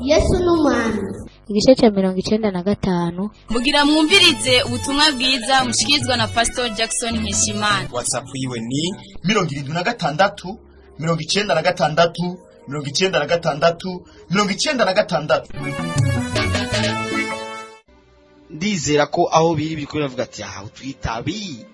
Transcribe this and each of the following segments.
Yesu n'umwami. Igice cya 95 mugira mwumvirize ubutumwa bwiza mushikirizwa na Pastor Jackson Nkeshimana. WhatsApp yiwe ni 76 96 96 96. Ndizera ko aho biri biko biravuga ati aha twitabi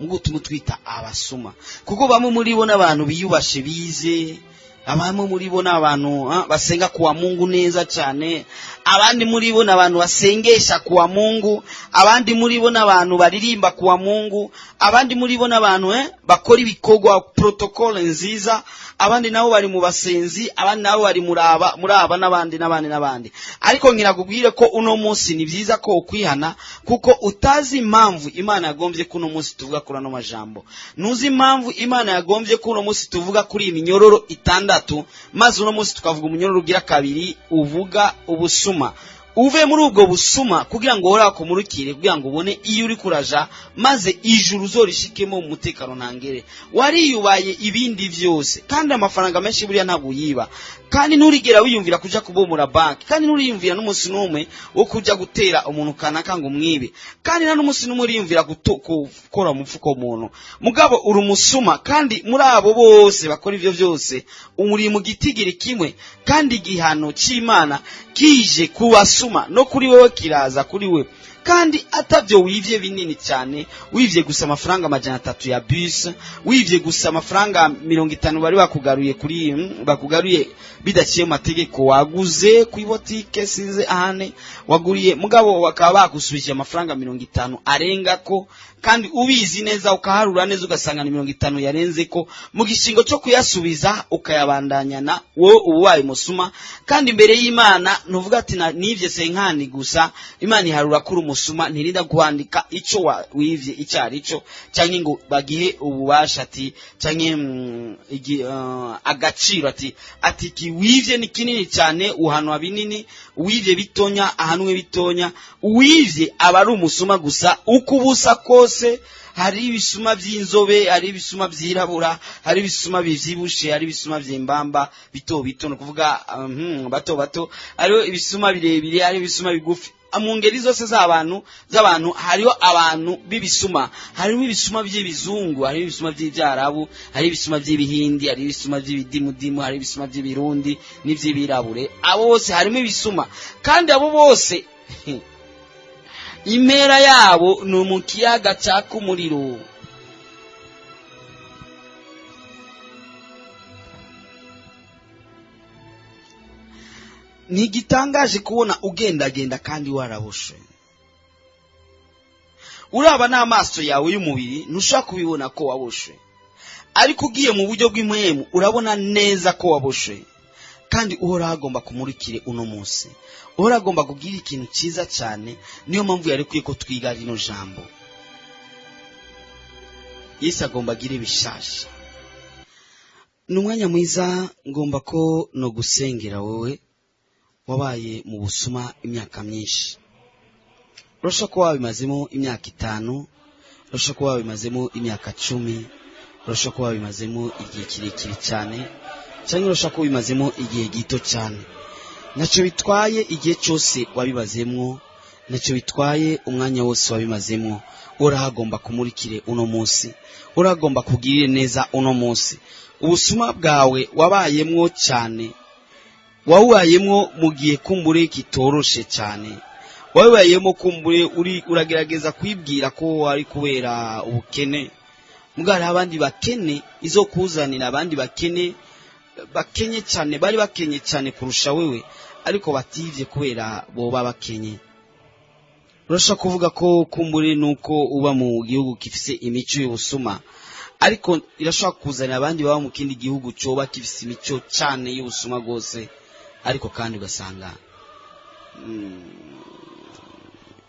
ngo tumutwita abasuma kuko bamwe muri bo n'abantu biyubashe bize, abamwe muri bo n'abantu basenga kuwa Mungu neza cyane, abandi muri bo n'abantu basengesha kuwa Mungu, abandi muri bo n'abantu baririmba kuwa Mungu, abandi muri bo n'abantu bakora ibikorwa protocol nziza, abandi nabo bari mu basenzi, abandi nabo bari muraba n'abandi. Ariko ngirakubwire ko uno munsi ni byiza ko ukwihana kuko utazi impamvu Imana yagombye ko uno munsi tuvuga kuri ano majambo. Nuzi impamvu Imana yagombye ko uno munsi tuvuga kuri iminyororo itandatu, maze uno munsi tukavuga umunyororo ugira kabiri uvuga ubusuma. Uve muri ubwo busuma kugira ngo hora kumurikire, kugira ngo ubone iyo uri kuraja, maze ijuru uzorishikemo mu mutekano ntangere. Wariyubaye ibindi byose kandi amafaranga menshi buriya ntabwo yiba, kandi nturigera wiyumvira kuja kubomora banki, kandi nturiyumvira n'umunsi numwe wo kuja gutera umuntu kanaka ngo mwibe, kandi na n'umunsi numwe uriyumvira gukora umufuko umuntu. Mugabo uri umusuma, kandi muri abo bose bakora ivyo byose umuri mu gitigiri kimwe, kandi igihano c'Imana kije kubasuma no kuri wewe kiraza kuri we. Kandi atavyo wivye binini cyane, wivye gusa amafaranga 300 ya bus, wivye gusa amafaranga 50 bari bakugaruye bidaciye mu mategeko, waguze ku botike sinze ahane waguriye, mugabo bakaba bagusubije amafaranga 50 arenga ko, kandi ubizi neza ukaharura neza ugasanga ni 50 yarenze ko, mu gishingo cyo kuyasubiza ukayabandanyana wowe ubaye musuma. Kandi imbere y'Imana nuvuga ati nivye senkani gusa, Imana iharura kuri umusuma, ntirinda kwandika ico wivye icyari cyo, cyangwa ngo bagihe ububasha ati cyangwa agaciro ati ki wivye ni kinini cyane uhanwa binini, wivye bitonya ahanwe bitonya, wivye abari umusuma gusa. Ukubusa kose, hari ibisuma by'inzobe, hari ibisuma byirabura, hari ibisuma bivyibushe, hari ibisuma by'imbamba bito no kuvuga bato, ari ibisuma birebire, hari ibisuma bigufi. Amungeri zose z'abantu hariho abantu bibisuma, hariho ibisuma by'ibizungu, hariho ibisuma by'ibyarabu, hariho ibisuma by'ibihindi, hariho ibisuma by'ibidimudimu, hariho ibisuma by'ibirundi n'ivy'ibirabure. Abo bose harimo ibisuma, kandi abo bose impera yabo ni mu kiyaga cyaka umuriro. Ntigitangaje kubona ugendagenda kandi warabushwe. Uraba n'amaso yawe y'umubiri ntushaka kubibona ko wabushwe, ariko ugiye mu buryo bw'impwemu urabona neza ko wabushwe. Kandi uhora hagomba kumurikire uno munsi, uhora agomba kugira ikintu cyiza cyane. Niyo mpamvu yarekuye ko twiga rino jambo. Yesu agomba agire bishasha. N'umwanya mwiza ngomba ko no gusengera wowe wabaye mu busuma imyaka myinshi. Urashaka ko wabimazemo imyaka 5, urashaka ko wabimazemo imyaka 10, urashaka ko wabimazemo igihe kirekire cyane, cyangwa urashaka ko wabimazemo igihe gito cyane. Nacyo bitwaye igihe cyose wabibazemo, nacyo bitwaye umwanya wose wabimazemo. Urahagomba kumurikire uno munsi, uragomba kugirira neza uno munsi. Ubusuma bwawe wabayemwo cyane, wawayemwo mu gihe kumbure kitoroshe cyane, wawayemwo kumbure uragerageza kwibwira ko ari kubera ubukene. Mugara abandi bakene izo kuzanira abandi bakenye cyane, bari bakenye cyane kurusha wewe, ariko bativye kubera boba bakenye. Urashaka kuvuga ko kumbure nuko uba mu gihugu kifise imico y'ubusuma, ariko irashaka kuzanira abandi baba mu kindi gihugu cyoba kifise imico cyane y'ubusuma gose, ariko kandi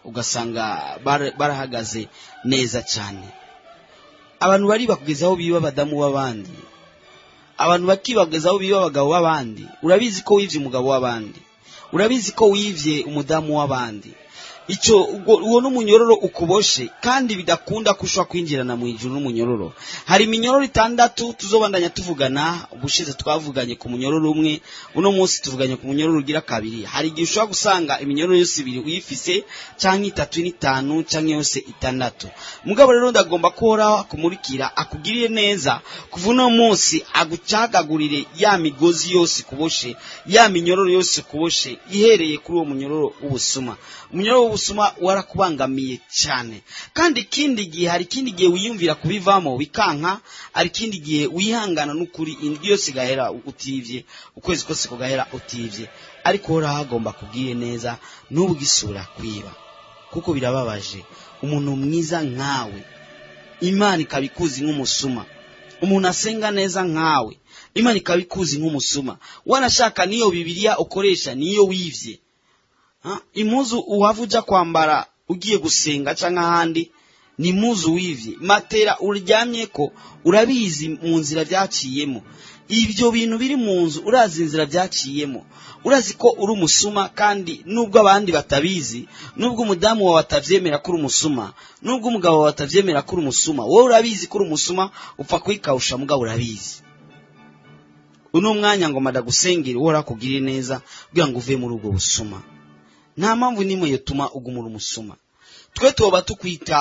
ugasanga barahagaze neza cyane. Abantu bari bakugezaho biba abadamu b'abandi, abantu bakibagezaho biba abagabo b'abandi. Urabizi ko wivye umugabo w'abandi, urabizi ko wivye umudamu w'abandi. uwo n'umunyororo ukuboshe kandi bidakunda kushwa kwinjirana mu ijuru n'umunyororo. Hari iminyororo 6 tuzobandanya tuvugana. Ubushize twavuganye ku munyororo umwe, uno munsi tuvuganye ku munyororo ugira 2. Hari igihe ushobora gusanga iminyororo yose 2 uyifise canke 3 n'5 canke yose 6. Mugabo rero ndagomba kohora kumurikira akugiriye neza kuva uno munsi agucagagurire ya migozi yose kuboshe, ya minyororo yose kuboshe ihereye kuri uwo munyororo w'ubusuma. Umunyororo w'ubusuma warakubangamiye cyane, kandi ikindi gihe hari ikindi gihe wiyumvira kubivamo bikanka, ari ikindi gihe wihangana n'ukuri indwi yose gahera utivye, ukwezi kose kugahera utivye, ariko hora hagomba kubwiye neza n'ubugisura kwiba, kuko birababaje umuntu mwiza nkawe Imana ikabikuzi nk'umusuma, umuntu asenga neza nkawe Imana ikabikuzi nk'umusuma, wanashaka niyo Bibiliya ukoresha niyo wivye. Impuzu uhavuja kwambara ugiye gusenga canke ahandi ni impuzu wivye, matera uryamyeko urabizi mu nzira byaciyemo, ibyo bintu biri mu nzu urazi inzira byaciyemo, urazi ko uri umusuma, kandi nubwo abandi batabizi, nubwo umudamu wawe atavyemera ko uri umusuma, nubwo umugabo wawe atavyemera ko uri umusuma, wowe urabizi ko uri umusuma, upfa kwikawusha mugabo urabizi. Uno mwanya ngo madagusengera uhora kugirira neza kugira ngo uve muri ubwo busuma. Nta mpamvu nimwe yotuma ugumura umusuma. Twe tuba tukwita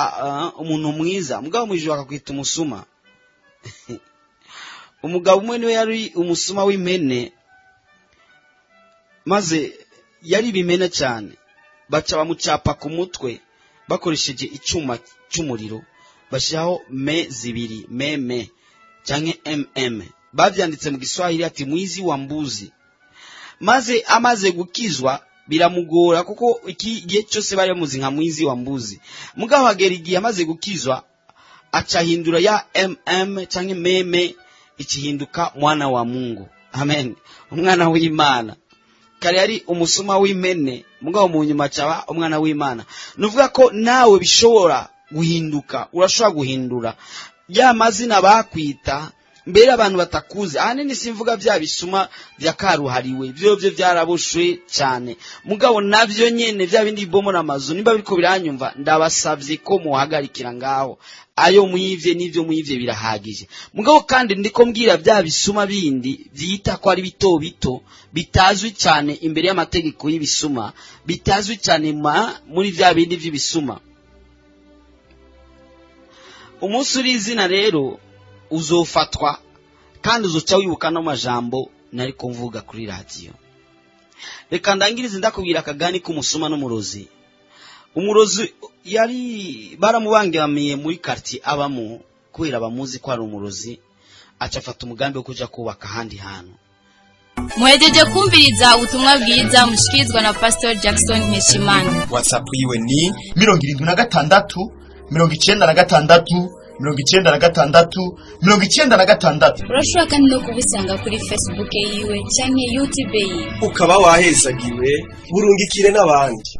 umuntu mwiza, mugabo mwijwe akakwita umusuma. Umugabo umwe niwe yari umusuma w'impene, maze yari bimena cyane, baca bamucapa ku mutwe bakoresheje icyuma cy'umuriro, bashiraho me 2 meme canke bavyanditse mu Giswahili ati mwizi wa mbuzi. Maze amaze gukizwa biramugora, kuko iki gihe cyose bari bamuzi nka mwizi wa mbuzi. Mugabo hagera igihe amaze gukizwa acahindura ya canke meme ikihinduka mwana wa Mungu. Amen, umwana w'Imana. Kare yari umusuma w'impene, mugabo mu nyuma caba umwana w'Imana. Nuvuga ko nawe bishobora guhinduka, urashobora guhindura ya mazina bakwita mbere abantu batakuze. Ahanini simvuga bya bisuma bya karuhariwe, byo byaraboshwe cyane, mugabo navyo nyene bya bindi bomora amazu. Nimba biriko biranyumva, ndabasavye ko muhagarikira ngaho, ayo mwivye n'ivyo mwivye birahagije. Mugabo kandi ndiko mbwira bya bisuma bindi byita ko ari bito bito, bitazwi cyane imbere y'amategeko y'ibisuma, bitazwi cyane muri bya bindi by'ibisuma. Umunsi uri izina rero uzofatwa, kandi uzoca wibuka no majambo nari kumvuga kuri radio. Reka ndangirize ndakubwira akagani k'umusuma n'umurozi. Umurozi yari baramubangamiye muri quartier abamo, kubera bamuzi ko ari umurozi, acafata umugambi wo kuja kubaka handi hantu. Muhejeje kumviriza ubutumwa bwiza mushikizwa na Pastor Jackson Nkeshimana. WhatsApp yiwe ni 76 96 96. Urashobora kandi no kubisanga kuri Facebook yiwe canke YouTube yiwe. Ukaba wahezagiwe burungikire n'abandi.